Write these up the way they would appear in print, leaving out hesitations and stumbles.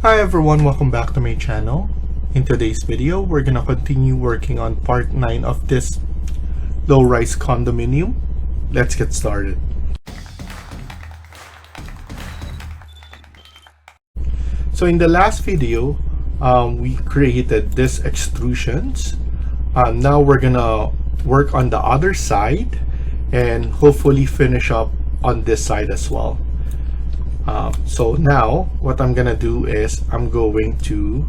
Hi everyone, welcome back to my channel. In today's video, we're gonna continue working on part 9 of this low-rise condominium. Let's get started. So in the last video, we created this extrusions. Now we're gonna work on the other side and hopefully finish up on this side as well. So now what I'm gonna do is I'm going to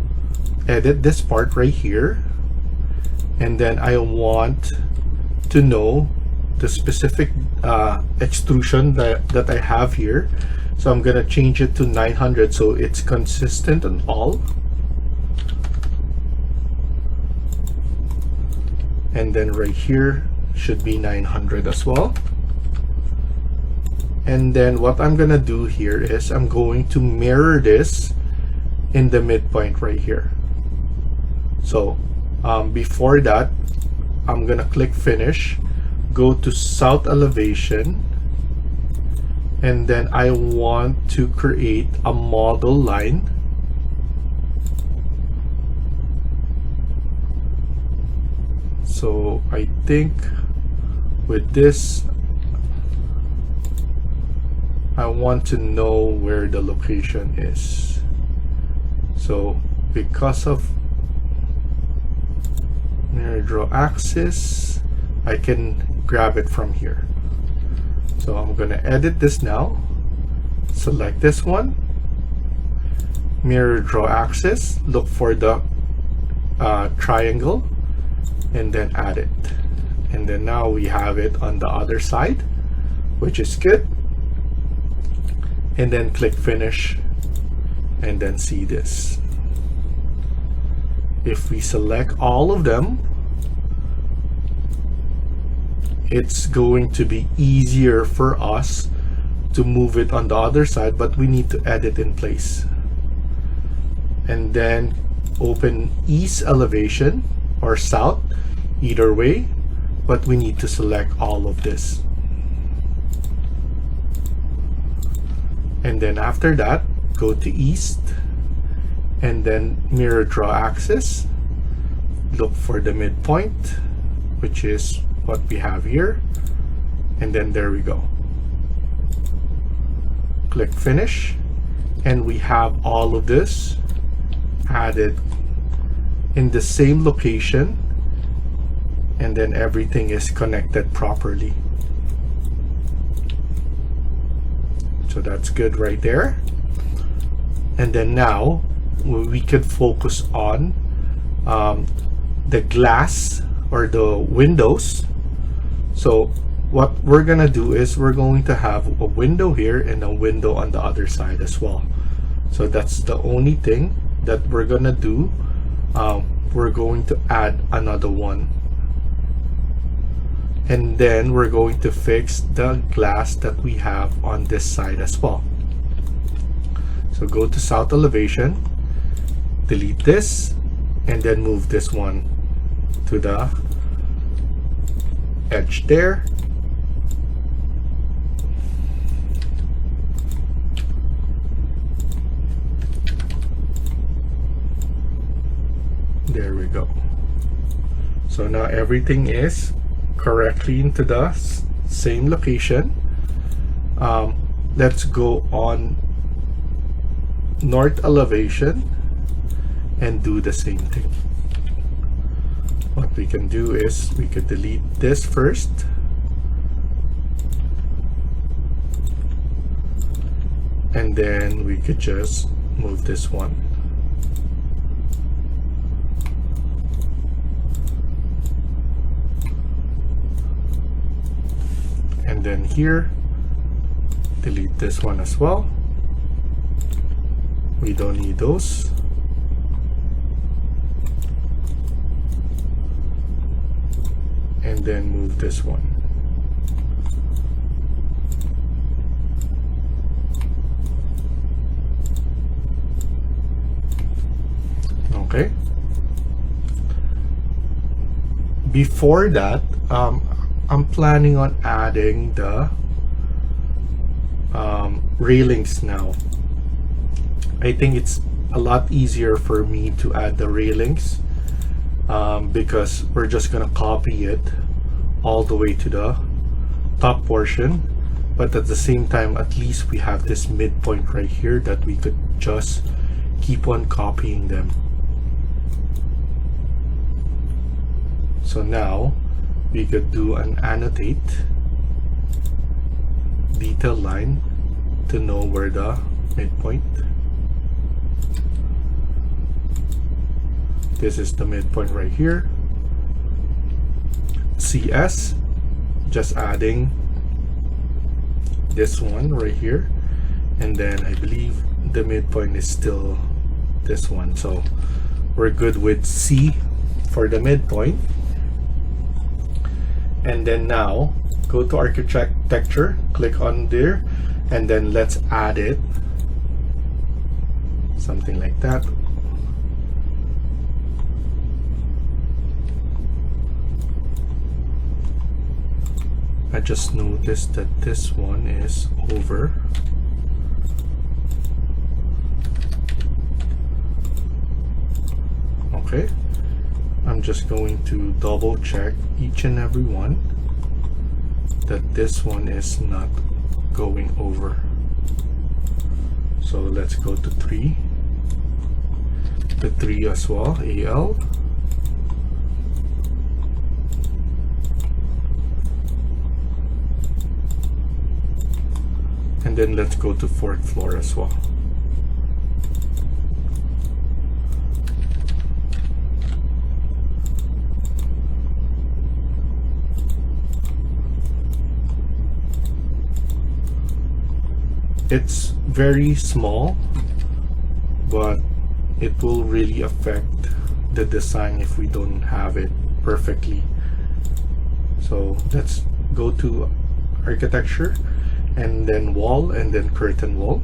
edit this part right here, and then I want to know the specific extrusion that I have here. So I'm gonna change it to 900 so it's consistent on all, and then right here should be 900 as well. And then what I'm gonna do here is I'm going to mirror this in the midpoint right here. So before that, I'm gonna click finish, go to south elevation, and then I want to create a model line. So I think with this, I want to know where the location is. So because of mirror draw axis, I can grab it from here. So I'm gonna edit this now, select this one, mirror draw axis, look for the triangle, and then add it. And then now we have it on the other side, which is good. And then click finish, and then see this. If we select all of them, it's going to be easier for us to move it on the other side, but we need to edit in place. And then open east elevation or south, either way, but we need to select all of this. And then after that, go to east, and then mirror draw axis, look for the midpoint, which is what we have here, and then there we go. Click finish, and we have all of this added in the same location, and then everything is connected properly. So that's good right there. And then now we could focus on the glass or the windows. So what we're gonna do is we're going to have a window here and a window on the other side as well. So that's the only thing that we're gonna do. We're going to add another one, and then we're going to fix the glass that we have on this side as well. So go to south elevation, delete this, and then move this one to the edge there. There we go. So now everything is correctly into the same location. Let's go on north elevation and do the same thing. What we can do is we could delete this first, and then we could just move this one. And then here, delete this one as well. We don't need those. And then move this one. Okay. Before that, I'm planning on adding the railings now. I think it's a lot easier for me to add the railings, because we're just gonna copy it all the way to the top portion, but at the same time at least we have this midpoint right here that we could just keep on copying them. So now we could do an annotate detail line to know where the midpoint. This is the midpoint right here. CS, just adding this one right here, and then I believe the midpoint is still this one, so we're good with C for the midpoint. And then now go to architecture, click on there, and then let's add it, something like that. I just noticed that this one is over. Okay, I'm just going to double check each and every one that this one is not going over. So let's go to 3, the 3 as well, AL. And then let's go to 4th floor as well. It's very small, but it will really affect the design if we don't have it perfectly. So let's go to architecture, and then wall, and then curtain wall.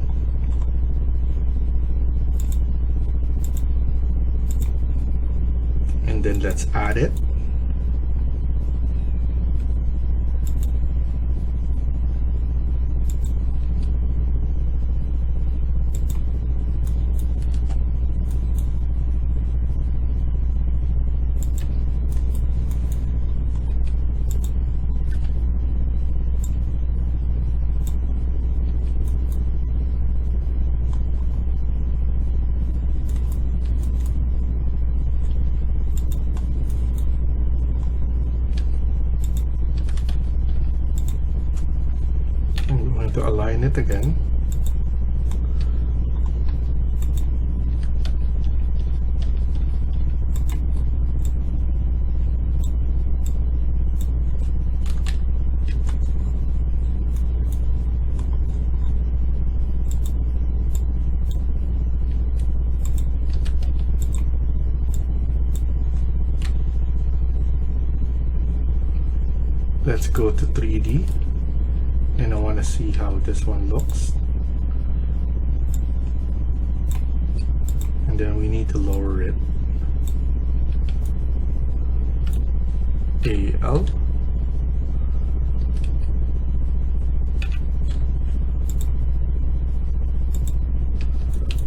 And then let's add it. To align it again. Let's go to 3D. And I want to see how this one looks. And then we need to lower it. AL.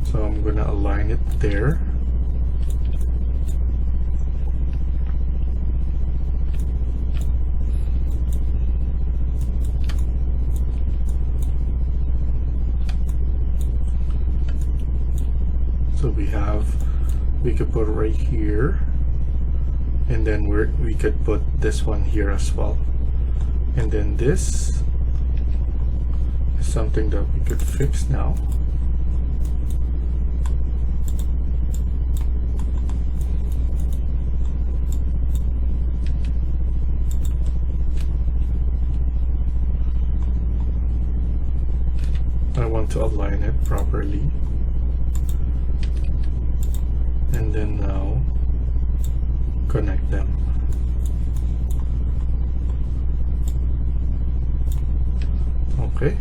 So I'm gonna align it there. So we could put it right here, and then we could put this one here as well. And then this is something that we could fix now. I want to align it properly. And then now connect them. Okay,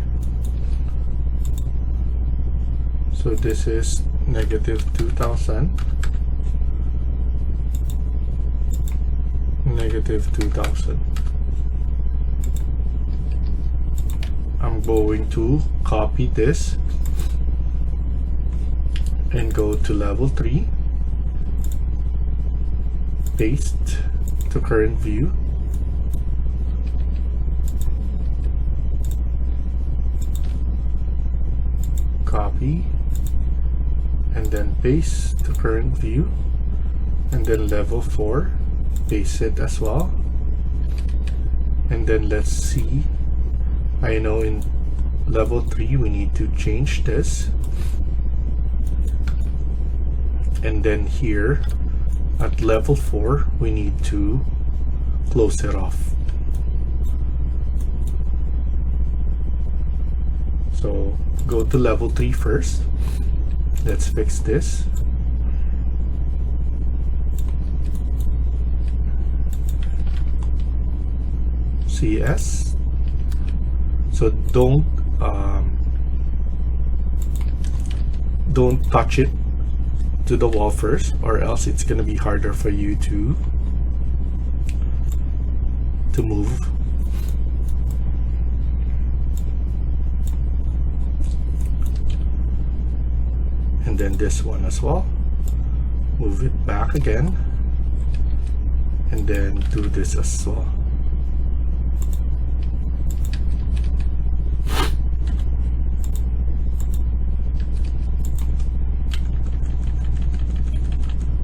so this is -2000, -2000. I'm going to copy this and go to level 3, paste to current view, copy, and then paste to current view, and then level 4, paste it as well. And then let's see, I know in level 3 we need to change this, and then here at level 4 we need to close it off. So go to level 3 first. Let's fix this. CS. So don't touch it to the wall first, or else it's gonna be harder for you to move. And then this one as well, move it back again, and then do this as well.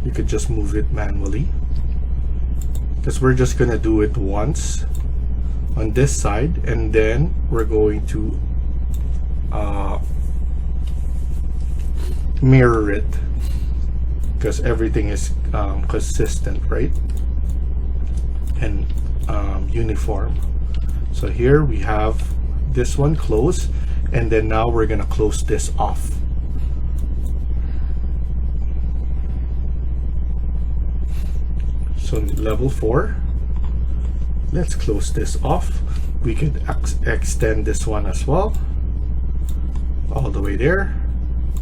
You could just move it manually, because we're just gonna do it once on this side, and then we're going to mirror it, because everything is consistent, right? And uniform. So here we have this one closed, and then now we're gonna close this off. So level 4, let's close this off. We could extend this one as well, all the way there,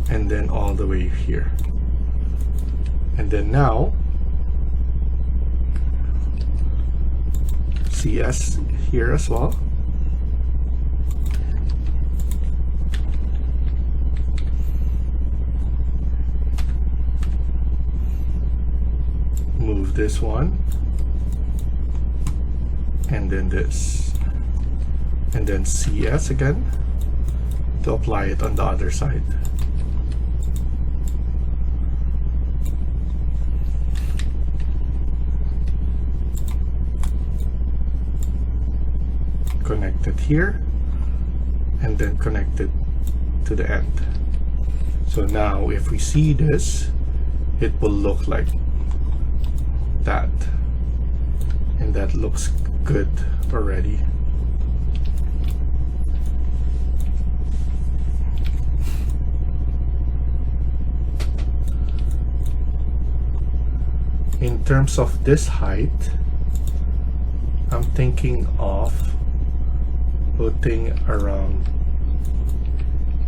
and then all the way here. And then now CS here as well. Move this one, and then this, and then CS again to apply it on the other side. Connect it here, and then connect it to the end. So now if we see this, it will look like that, and that looks good already. In terms of this height, I'm thinking of putting around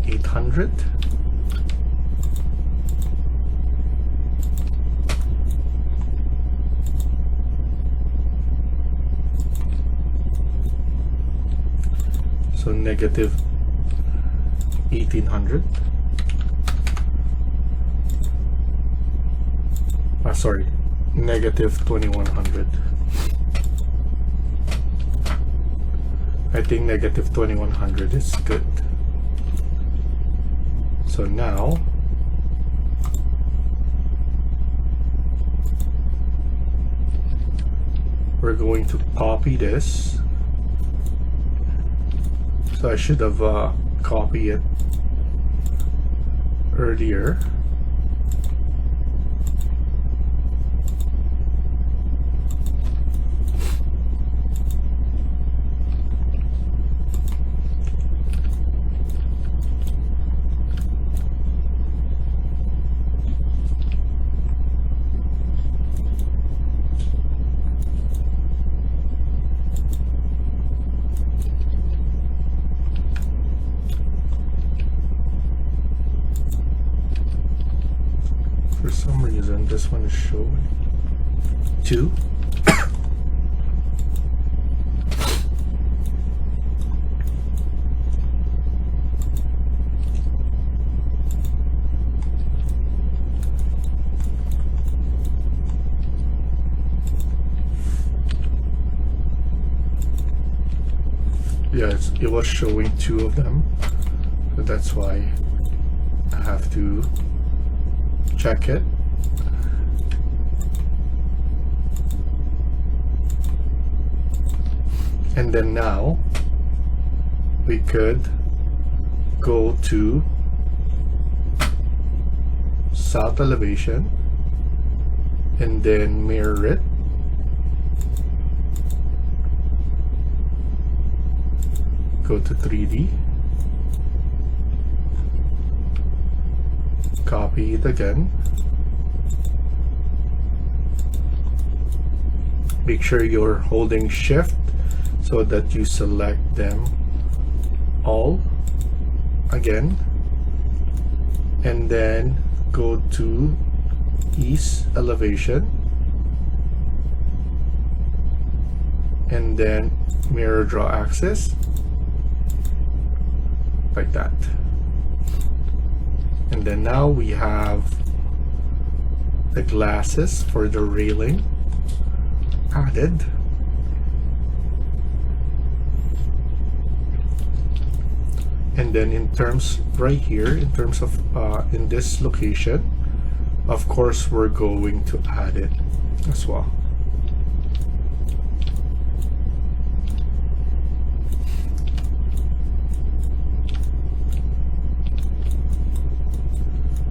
800. So negative 1800. Sorry, negative 2100. I think negative 2100 is good. So now we're going to copy this. So I should have copied it earlier. For some reason, this one is showing 2. yes, it was showing 2 of them, so that's why I have to check it. And then now we could go to south elevation and then mirror it. Go to 3D. Copy it again. Make sure you're holding shift so that you select them all again, and then go to east elevation and then mirror draw axis like that. And then now we have the glasses for the railing added. And then in terms right here, in terms of in this location, of course we're going to add it as well.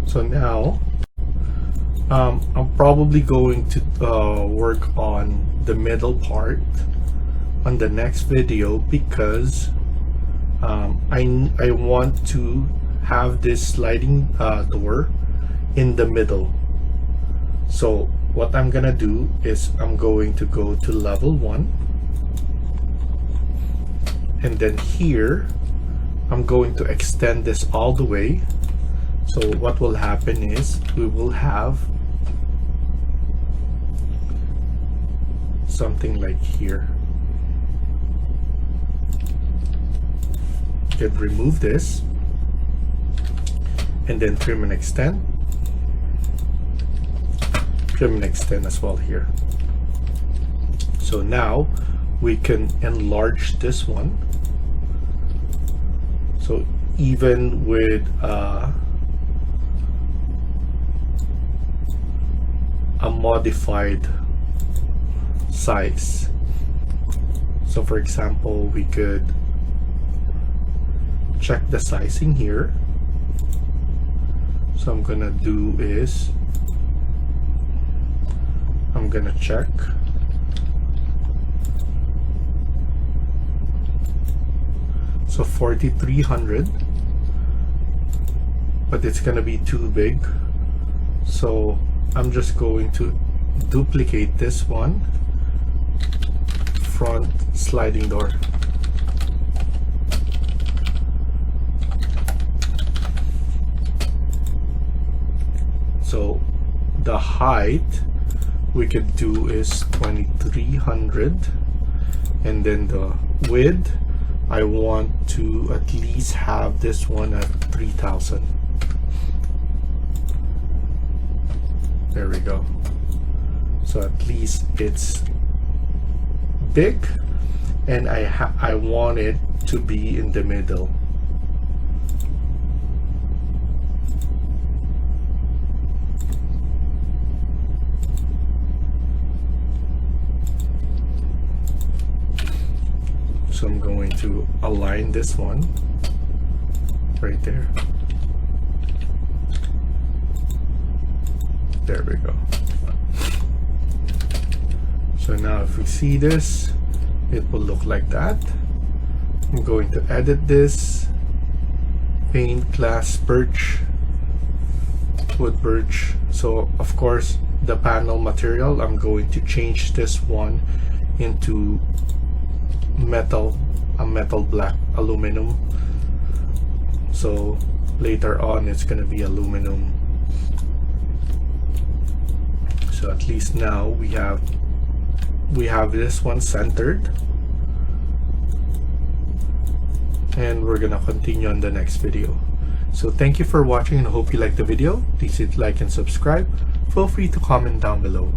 So now I'm probably going to work on the middle part on the next video, because I want to have this sliding door in the middle. So what I'm gonna do is I'm going to go to level 1, and then here I'm going to extend this all the way. So what will happen is we will have something like here. You can remove this and then trim and extend. Trim and extend as well here. So now we can enlarge this one. So even with a modified size. So for example, we could check the sizing here. So I'm gonna do is I'm gonna check so 4300, but it's gonna be too big, so I'm just going to duplicate this one, front sliding door. So the height we could do is 2300, and then the width I want to at least have this one at 3000. There we go. So at least it's big, and I want it to be in the middle. So I'm going to align this one right there. There we go. So now if we see this, it will look like that. I'm going to edit this. Paint class birch, wood birch. So of course the panel material, I'm going to change this one into metal, a metal black aluminum. So later on it's going to be aluminum. So at least now we have this one centered, and we're gonna continue on the next video. So thank you for watching, and I hope you liked the video. Please hit like and subscribe. Feel free to comment down below.